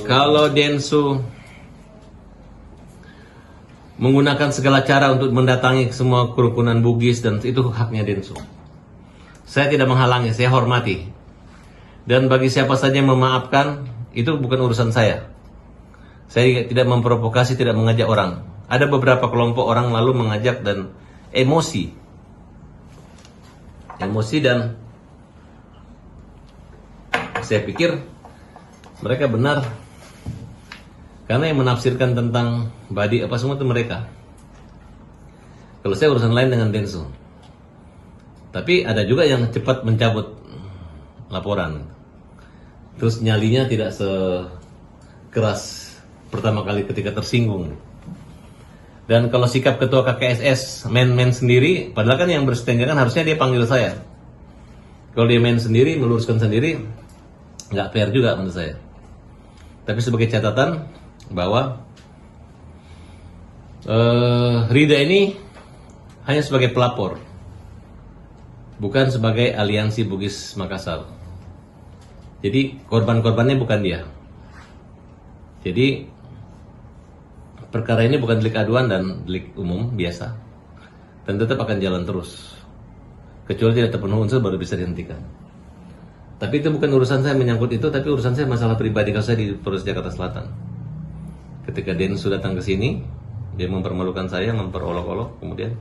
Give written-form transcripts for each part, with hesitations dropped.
Kalau Densu menggunakan segala cara untuk mendatangi semua kerukunan Bugis, dan itu haknya Densu. Saya tidak menghalangi, saya hormati. Dan bagi siapa saja yang memaafkan, itu bukan urusan saya. Saya tidak memprovokasi, tidak mengajak orang. Ada beberapa kelompok orang lalu mengajak dan emosi. Dan saya pikir mereka benar. Karena yang menafsirkan tentang badi apa semua itu mereka. Kalau saya urusan lain dengan Densu. Tapi ada juga yang cepat mencabut laporan. Terus nyalinya tidak sekeras pertama kali ketika tersinggung. Dan kalau sikap ketua KKSS main sendiri, padahal kan yang bersetingga kan harusnya dia panggil saya. Kalau dia main sendiri, meluruskan sendiri, nggak fair juga menurut saya. Tapi sebagai catatan bahwa Rida ini hanya sebagai pelapor, bukan sebagai aliansi Bugis Makassar. Jadi korban-korbannya bukan dia. Jadi perkara ini bukan delik aduan dan delik umum biasa, dan tetap akan jalan terus. Kecuali tidak terpenuhi unsur baru bisa dihentikan. Tapi itu bukan urusan saya menyangkut itu, tapi urusan saya masalah pribadi kalau saya di Polres Jakarta Selatan. Ketika Densu datang ke sini, dia mempermalukan saya, memperolok-olok, kemudian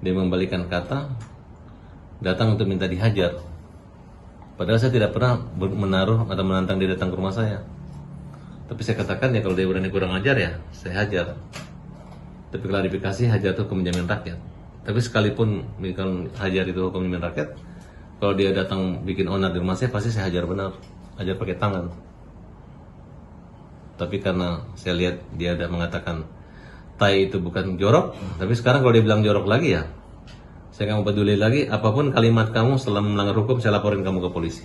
dia membalikan kata, datang untuk minta dihajar. Padahal saya tidak pernah menaruh atau menantang dia datang ke rumah saya. Tapi saya katakan ya kalau dia berani kurang ajar ya saya hajar. Tapi klarifikasi hajar itu hukum menjamin rakyat. Tapi sekalipun kalau hajar itu hukum menjamin rakyat, kalau dia datang bikin onar di rumah saya pasti saya hajar benar, hajar pakai tangan. Tapi karena saya lihat dia ada mengatakan tai itu bukan jorok, tapi sekarang kalau dia bilang jorok lagi ya saya nggak mau peduli lagi. Apapun kalimat kamu setelah melanggar hukum saya laporin kamu ke polisi.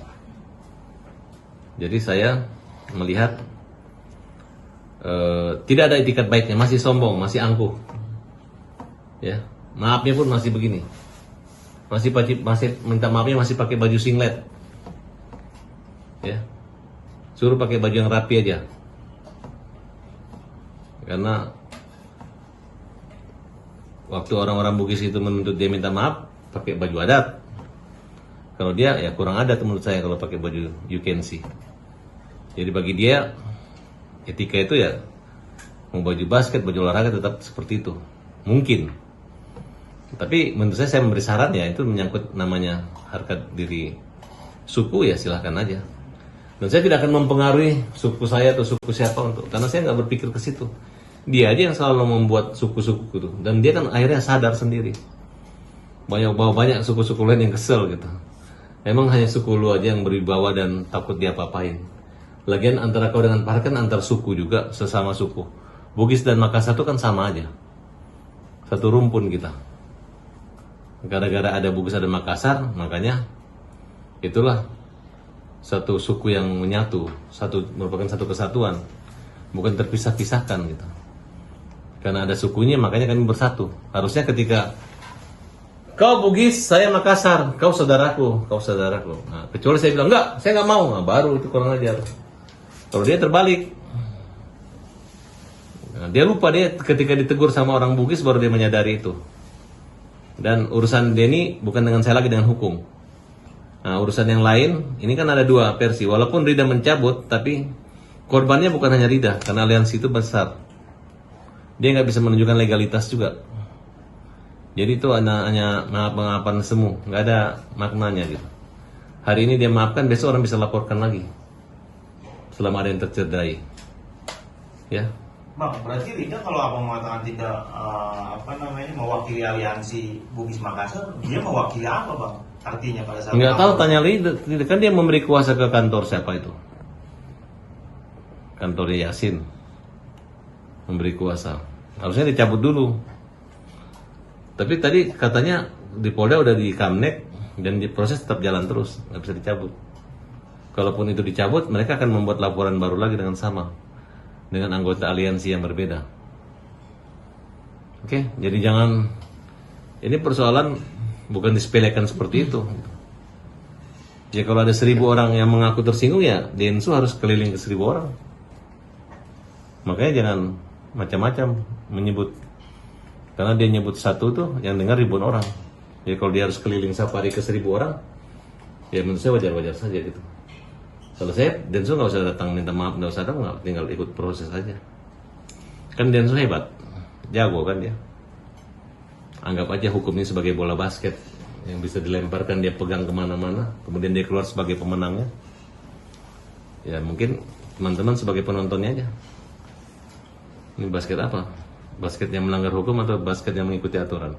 Jadi saya melihat tidak ada etikat baiknya, masih sombong, masih angkuh, ya maafnya pun masih begini, masih minta maafnya masih pakai baju singlet, ya suruh pakai baju yang rapi aja, karena waktu orang-orang Bugis itu menuntut dia minta maaf pakai baju adat, kalau dia ya kurang adat menurut saya kalau pakai baju you can see. Jadi bagi dia etika itu ya mau baju basket, baju olahraga tetap seperti itu mungkin. Tapi menurut saya memberi saran ya itu menyangkut namanya harkat diri suku ya silahkan aja. Dan saya tidak akan mempengaruhi suku saya atau suku siapa untuk, karena saya nggak berpikir ke situ. Dia aja yang selalu membuat suku-suku itu, dan dia kan akhirnya sadar sendiri. Banyak suku-suku lain yang kesel gitu. Emang hanya suku lu aja yang berwibawa dan takut dia apa-apain. Lagian antara kau dengan Parah kan antar suku juga, sesama suku. Bugis dan Makassar itu kan sama aja. Satu rumpun kita. Gara-gara ada Bugis ada Makassar, makanya itulah satu suku yang menyatu, merupakan satu kesatuan, bukan terpisah-pisahkan gitu. Karena ada sukunya, makanya kami bersatu. Harusnya ketika kau Bugis, saya Makassar, kau saudaraku. Nah, kecuali saya bilang enggak, saya nggak mau, nah, baru itu kurang ajar. Kalau dia terbalik, nah, dia lupa dia ketika ditegur sama orang Bugis baru dia menyadari itu. Dan urusan Denny bukan dengan saya lagi, dengan hukum. Nah, urusan yang lain, ini kan ada dua versi. Walaupun Rida mencabut, tapi korbannya bukan hanya Rida, karena aliansi itu besar. Dia nggak bisa menunjukkan legalitas juga. Jadi itu hanya maaf-maafan semu, nggak ada maknanya gitu. Hari ini dia maafkan, besok orang bisa laporkan lagi. Selama ada yang tercederai, ya. Bang, berarti Rida kalau abang mengatakan tidak mewakili aliansi Bugis Makassar, dia mewakili apa bang? Artinya pada saat nggak tahu, tanya Rida, kan dia memberi kuasa ke kantor siapa itu? Kantornya Yasin memberi kuasa, harusnya dicabut dulu. Tapi tadi katanya di Polda udah di Kamnek dan di proses tetap jalan terus, nggak bisa dicabut. Kalaupun itu dicabut, mereka akan membuat laporan baru lagi dengan sama, dengan anggota aliansi yang berbeda. Oke, jadi jangan, ini persoalan bukan disepelekan seperti itu. Ya kalau ada 1000 orang yang mengaku tersinggung ya Densu harus keliling ke 1000 orang. Makanya jangan macam-macam menyebut. Karena dia nyebut satu tuh yang dengar ribuan orang. Jadi kalau dia harus keliling safari ke 1.000 orang, ya menurut saya wajar-wajar saja gitu. Kalau saya, Denso nggak usah datang minta maaf, nggak usah datang, nggak, tinggal ikut proses aja. Kan Denso hebat, jago kan dia. Anggap aja hukum ini sebagai bola basket yang bisa dilemparkan, dia pegang kemana-mana, kemudian dia keluar sebagai pemenangnya. Ya mungkin teman-teman sebagai penontonnya aja. Ini basket apa? Basket yang melanggar hukum atau basket yang mengikuti aturan?